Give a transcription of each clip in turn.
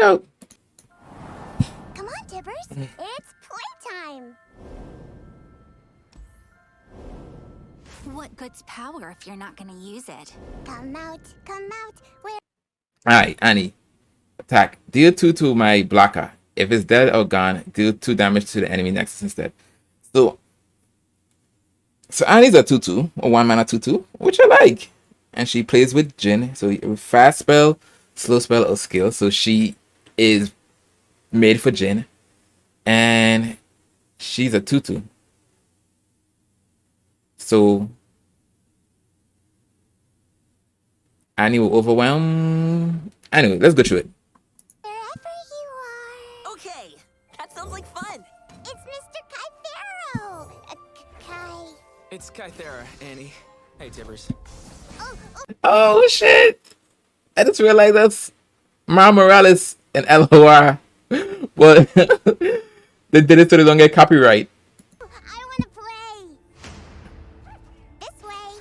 out. Come on, Tibbers. It's playtime. What good's power if you're not gonna use it? Come out. Where? Alright, Annie. Attack. Deal 2 to my blocker. If it's dead or gone, deal 2 damage to the enemy next instead. So Annie's a 2/2, a 1-mana 2/2, which I like. And she plays with Jin. So fast spell, slow spell, or skill. So she is made for Jin. And she's a 2/2. So Annie will overwhelm. Anyway, let's go through it. Wherever you are. Okay, that sounds like fun. It's Mr. Kythero. Kai. It's Kythera, Annie. Hey, Tibbers. Oh shit! I just realized that's Miles Morales and LOR. But they did it so they don't get copyright. I want to play. This way.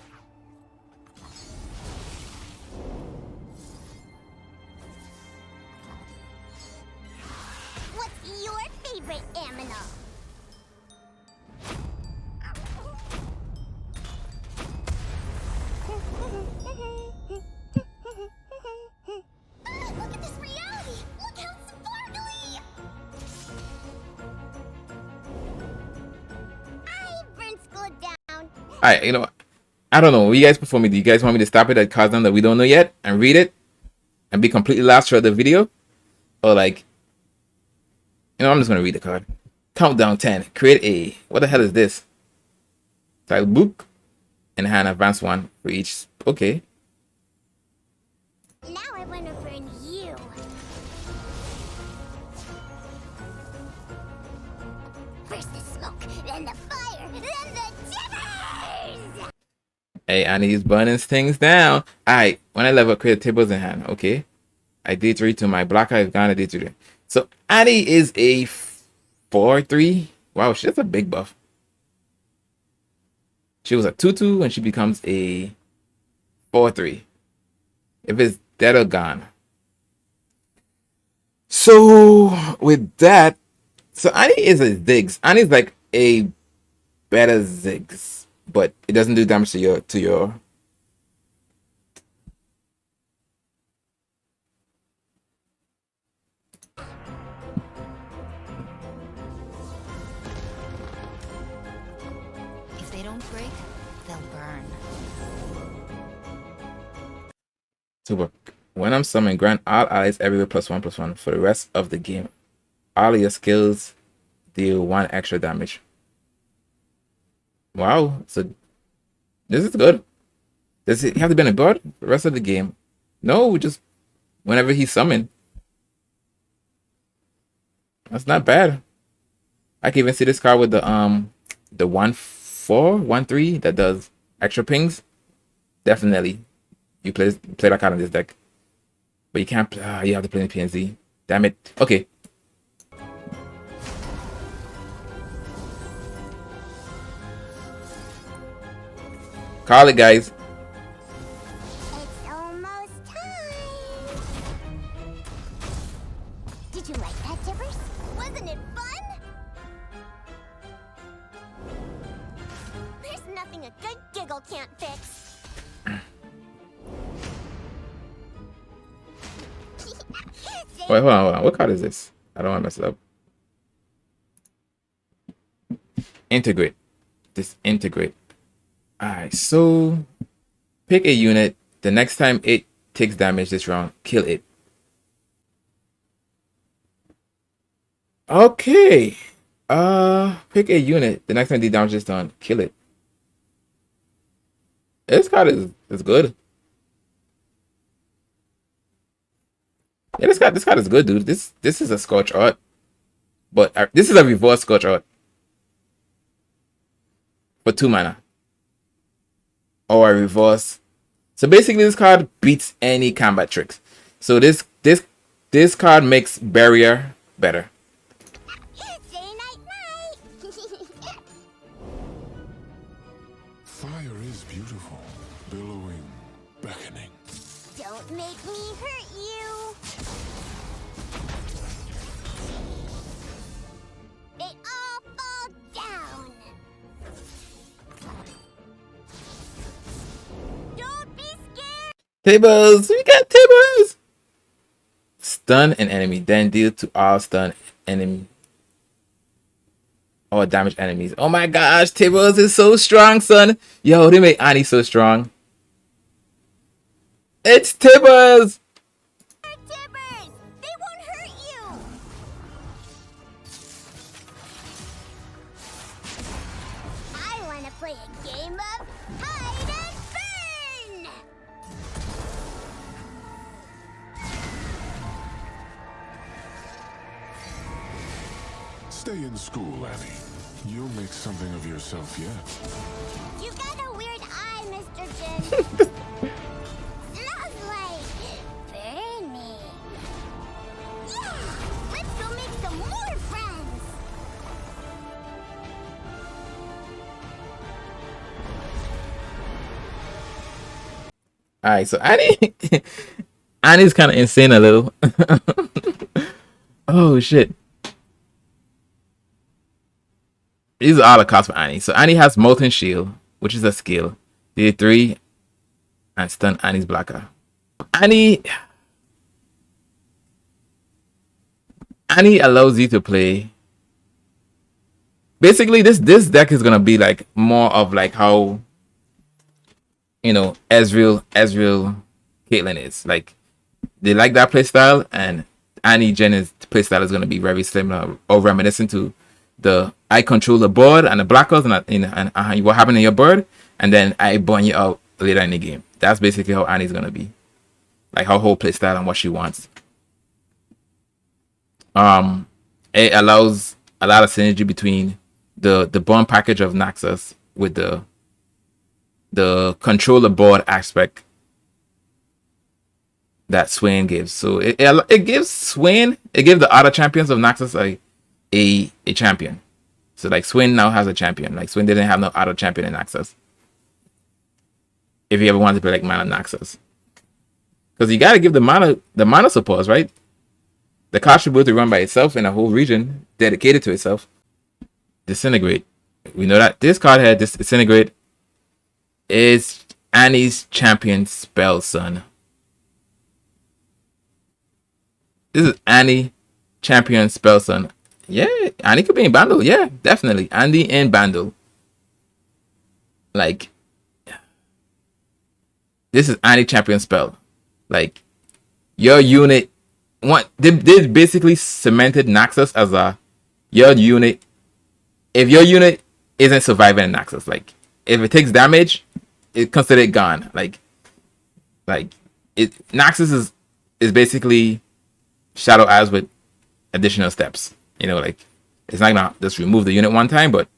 What's your favorite aminal? Look at this reality! Look how sparkly! I burned school down. Alright, you know what? I don't know. What you guys prefer me? Do you guys want me to stop it at cards that we don't know yet and read it and be completely lost throughout the video? Or like, you know, I'm just gonna read the card. Countdown 10. Create a. What the hell is this? Tile book and hand advance 1 for each. Okay. Now I want to burn you. First the smoke, then the fire, then the timbers! Hey, Annie's burning things down. Alright, when I level, create tables in hand. Okay. I D3 to my blocker. I've gone a D3. So Annie is a 4/3. Wow, she's a big buff. She was a 2/2 and she becomes a 4/3. If it's dead or gone. So with that, so Annie is a Ziggs. Annie's like a better Ziggs, but it doesn't do damage to your If they don't break, they'll burn. super. When I'm summoning, grant all allies everywhere +1/+1 for the rest of the game. All of your skills deal 1 extra damage. Wow, so this is good. Does it have to be on a board for the rest of the game? No, just whenever he's summoned. That's not bad. I can even see this card with the 1/4, 1/3 that does extra pings. Definitely, you play that card in this deck, but you can't. You have to play in PNZ. Damn it. Okay. Call it, guys. It's almost time. Did you like that, Tibbers? Wasn't it fun? There's nothing a good giggle can't fix. Wait, hold on. What card is this? I don't want to mess it up. Integrate. Disintegrate. Alright, so pick a unit. The next time it takes damage this round, kill it. Okay. Pick a unit. The next time the damage is done, kill it. This card is good. Yeah, this card is good, dude. This is a Scorch Art, but this is a reverse Scorch Art for 2 mana. Or a reverse. So basically this card beats any combat tricks. So this card makes barrier better. Day, night. Fire is beautiful, billowing, beckoning. Don't make me hurt you. Tables! We got tables! Stun an enemy, then deal to all stun enemy or damage enemies. Oh my gosh, tables is so strong, son. Yo, they make Annie so strong. It's tables! Tibbers! They won't hurt you! I want to play a game of hide and burn! Stay in school, Annie. You'll make something of yourself yet. You got a weird eye, Mr. Jin. Smells like burning. Yeah! Let's go make some more friends! Alright, so Annie Annie's kind of insane a little. Oh shit. These are all the costs for Annie. So Annie has Molten Shield, which is a skill. Deal 3 and stun Annie's blocker. Annie allows you to play. Basically, this deck is gonna be like more of like how, you know, Ezreal Caitlyn is. Like, they like that playstyle, and Annie Jenner's playstyle is gonna be very similar or reminiscent to the I control the board and the blockers and what happened in your board, and then I burn you out later in the game. That's basically how Annie's gonna be. Like her whole playstyle and what she wants. It allows a lot of synergy between the burn package of Naxos with the control the board aspect that Swain gives. So it gives Swain, it gives the other champions of Naxos a champion. So like Swain now has a champion. Like Swain didn't have no other champion in Naxos. If you ever wanted to play like Mana Naxos. Because you gotta give the mana support, right? The card should be able to run by itself in a whole region dedicated to itself. Disintegrate. We know that this card here, this Disintegrate, is Annie's champion spell, son. This is Annie champion spell, son. Yeah, Annie could be in bundle. Yeah, definitely. Annie in bundle. Like, this is Annie champion spell. Like, your unit, they basically cemented Naxos as your unit. If your unit isn't surviving in Naxos, like, if it takes damage, it's considered gone. Like Naxos is basically Shadow Eyes with additional steps. You know, like, it's not gonna just remove the unit one time, but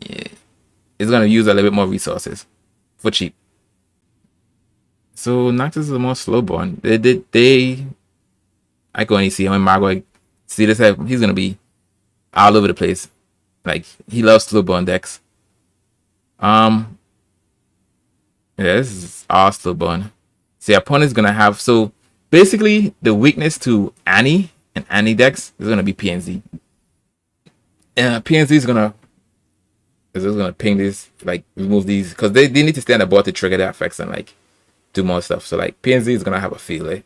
yeah, it's gonna use a little bit more resources for cheap. So Naxos is a more slow burn. I can only see him and Margot. See this, he's gonna be all over the place. Like, he loves slow burn decks. Yeah, this is all slow burn. So your opponent's gonna have, so basically the weakness to Annie and Annie decks is gonna be PNZ. And PNZ is gonna ping these, like, remove these, because they need to stay on the board to trigger their effects and like do more stuff. So like PNZ is gonna have a feeling,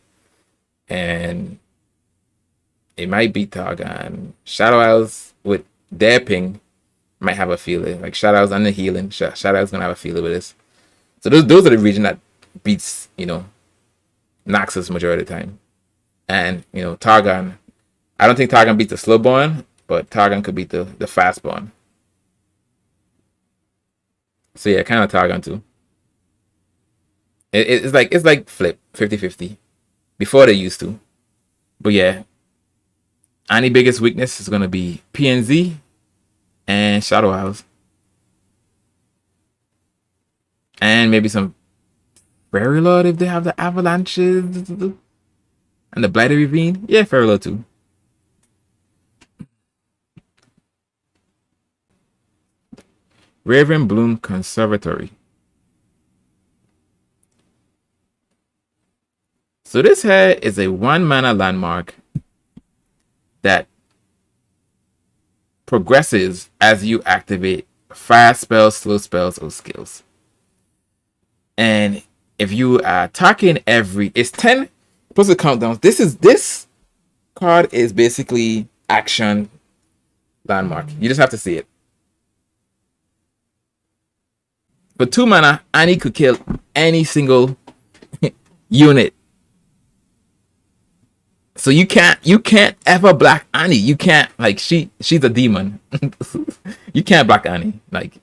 and it might be Targon. Shadow Isles with their ping might have a feeling. Like Shadow Isles and the healing. Shadow Isles gonna have a feeling with this. So those are the region that beats, you know, Naxos majority of the time. And, you know, Targon, I don't think Targon beats the slow burn, but Targon could beat the fast burn. So yeah, kind of Targon too. It's like flip 50-50 before they used to. But yeah, Annie's biggest weakness is gonna be PNZ and Shadow Isles. And maybe some Fairy Lord if they have the avalanches and the Blighted Ravine. Yeah, Fairy Lord too. Raven Bloom Conservatory. So this here is a 1 mana landmark that progresses as you activate fast spells, slow spells, or skills. And if you are attacking it's 10 plus the countdowns. This card is basically action landmark. You just have to see it. For 2 mana, Annie could kill any single unit. So you can't ever block Annie. You can't, like, she's a demon. You can't block Annie. Like,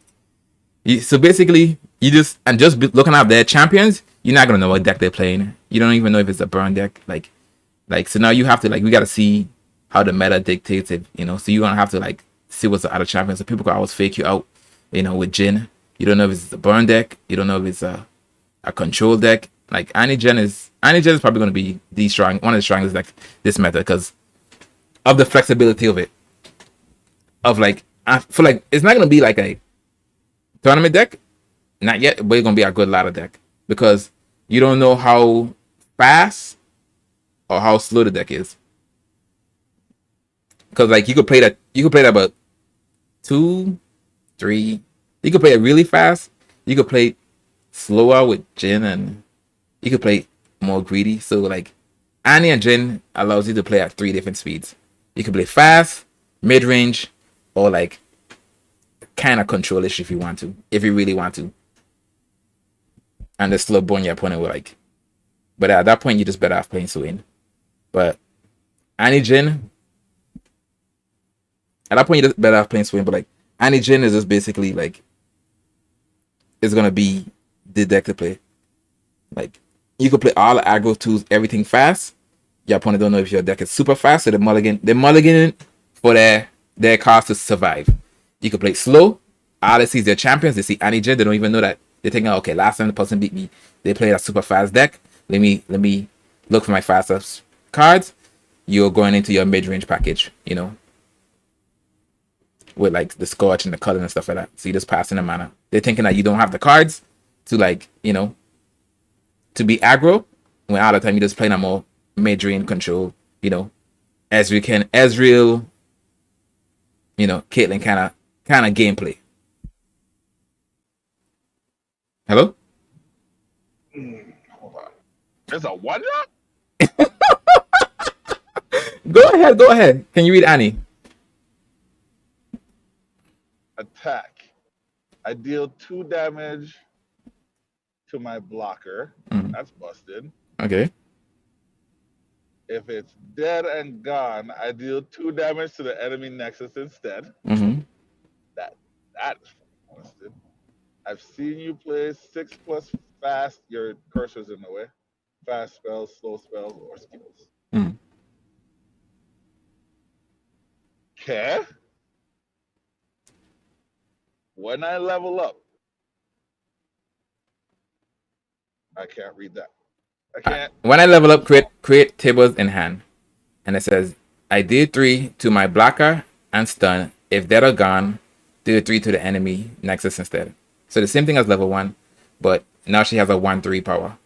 so basically you just looking at their champions, you're not gonna know what deck they're playing. You don't even know if it's a burn deck. Like so now you have to, like, we gotta see how the meta dictates it, you know. So you're gonna have to, like, see what's the other champions. So people can always fake you out, you know, with Jin. You don't know if it's a burn deck. You don't know if it's a control deck. Like, Annie Jen is probably going to be one of the strongest decks this meta because of the flexibility of it. Of, like, I feel like it's not going to be like a tournament deck, not yet, but it's going to be a good ladder deck because you don't know how fast or how slow the deck is. Because, like, you could play that about 2, 3. You could play it really fast. You could play slower with Jin, and you could play more greedy. So, like, Annie and Jin allows you to play at 3 different speeds. You can play fast, mid-range, or, like, kind of control-ish if you want to. If you really want to. And the slow burn your opponent will, like... But at that point, you just better off playing Swain. But Annie Jin... At that point, you just better off playing Swain. But, like, Annie Jin is just basically, like... It's going to be the deck to play. Like, you could play all the aggro tools, everything fast. Your opponent don't know if your deck is super fast, so they're mulliganing for their cards to survive. You could play slow. All they see is their champions. They see Annie Jen. They don't even know that. They're thinking, okay, last time the person beat me, they played a super fast deck. Let me look for my fastest cards. You're going into your mid-range package, you know, with, like, the Scorch and the Color and stuff like that. So you just pass in the mana. They're thinking that you don't have the cards to, like, you know, to be aggro, when all the time you just playing a more mid-range control, you know, Ezreal, you know, Caitlyn kind of gameplay. Hello? Hold on. There's a one drop? Go ahead. Can you read Annie? Attack. I deal 2 damage to my blocker. That's busted. Okay. If it's dead and gone, I deal 2 damage to the enemy nexus instead. Mm-hmm. That's busted. I've seen you play 6+ fast. Your cursor's in the way. Fast spells, slow spells, or skills. Okay. When I level up, I can't read that. I can't. When I level up, create tables in hand. And it says, I did 3 to my blocker and stun. If dead or gone, do 3 to the enemy nexus instead. So the same thing as level 1, but now she has a 1/3 power.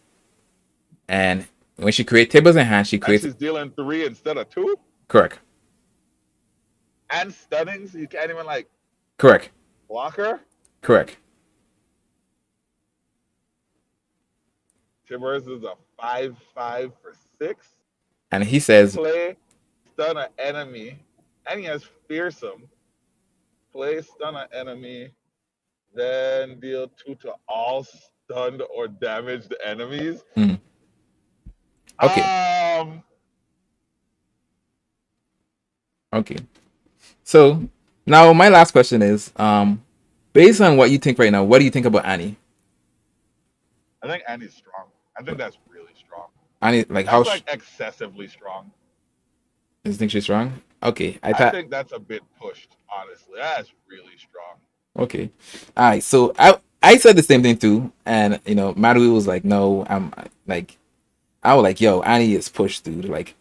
And when she creates tables in hand, she creates... She's dealing 3 instead of 2? Correct. And stunning, so you can't even, like... Correct. Block her? Correct. Timbers is a 5/5 for 6. And he says... Play, stun an enemy. And he has fearsome. Play, stun an enemy. Then deal 2 to all stunned or damaged enemies. Okay. Okay. So now my last question is, based on what you think right now, what do you think about Annie? I think Annie's strong. I think that's really strong. Annie, like, That's how? like excessively strong. You think she's strong? Okay, I think that's a bit pushed. Honestly, that's really strong. Okay, all right. So I said the same thing too, and you know, Maru was like, no, I was like, yo, Annie is pushed, dude. Like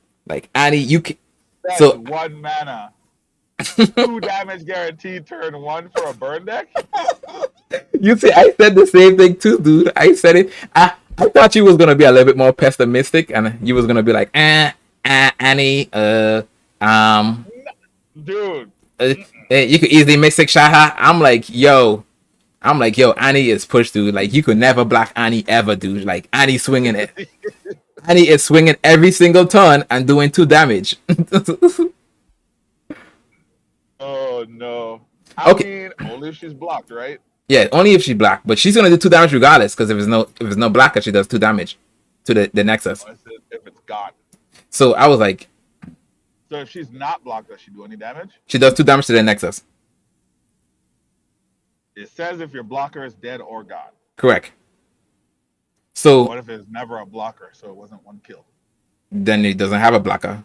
Annie, you can. That's So 1 mana, 2 damage guaranteed turn 1 for a burn deck. you see, I said the same thing too, dude. I said it. I thought you was gonna be a little bit more pessimistic, and you was gonna be like, Annie, Dude. you could easily make 6 Shaha. I'm like, yo, I'm like, yo, Annie is pushed, dude. Like, you could never block Annie ever, dude. Like, Annie swinging it. Annie is swinging every single turn and doing 2 damage. Oh no. I Okay. mean, only if she's blocked, right? Yeah, only if she black, but she's gonna do 2 damage regardless, because if it's no blocker, she does 2 damage to the Nexus. Or is it if it's gone? So I was like, So if she's not blocked, does she do any damage? she does 2 damage to the Nexus. It says if your blocker is dead or gone. Correct. So What if it's never a blocker, so it wasn't 1 kill? then it doesn't have a blocker.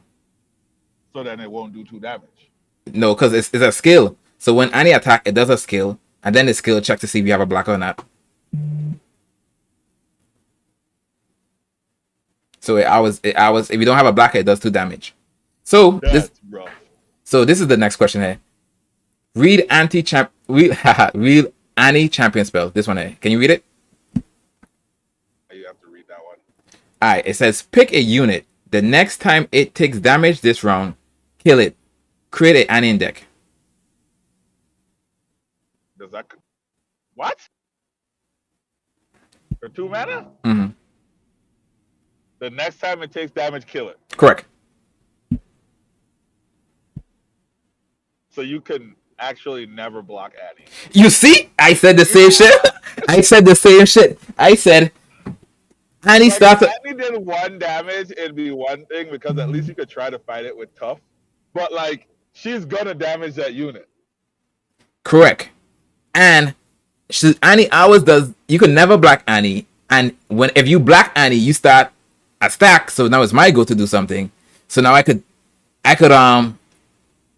So then it won't do 2 damage. No, because it's a skill. So when Annie attack, it does a skill, and then the skill checks to see if you have a blocker or not. So if you don't have a blocker, it does 2 damage. So That's rough. this is the next question here. Read read Annie champion spell. This one here. Can you read it? You have to read that one. Alright, it says pick a unit. The next time it takes damage this round, kill it. Create an Annie deck. Does that... What? For 2 mana? Mm-hmm. The next time it takes damage, kill it. Correct. So you can actually never block Annie. You see? I said the same shit. I said the same shit. I said Annie Like, starts. if Annie did 1 damage, it'd be one thing because at least you could try to fight it with tough. But like, she's gonna damage that unit. Correct. And Annie always does. You can never block Annie. And if you block Annie, you start a stack. So now it's my go to do something. So now I could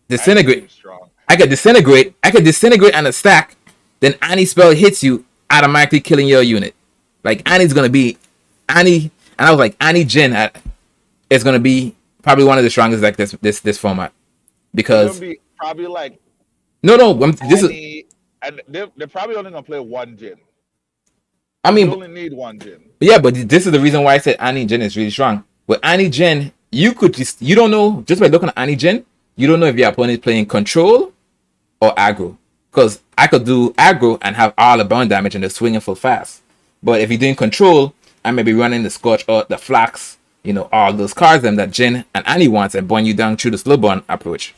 disintegrate. Annie's strong. I could disintegrate on a stack. Then Annie's spell hits you, automatically killing your unit. Like Annie's gonna be Annie, and I was like Annie Jin is gonna be probably one of the strongest like this format because It's gonna be probably like no this is Annie, and they're probably only gonna play 1 Jin. I You mean only need 1 Jin. yeah, but this is the reason why I said Annie Jin is really strong. With Annie Jin, you don't know just by looking at Annie Jin, you don't know if your opponent is playing control or aggro. Because I could do aggro and have all the burn damage and the swinging full fast. But if you're doing control, I may be running the Scorch or the Flax, all those cards that Jin and Annie wants and burn you down through the slow burn approach.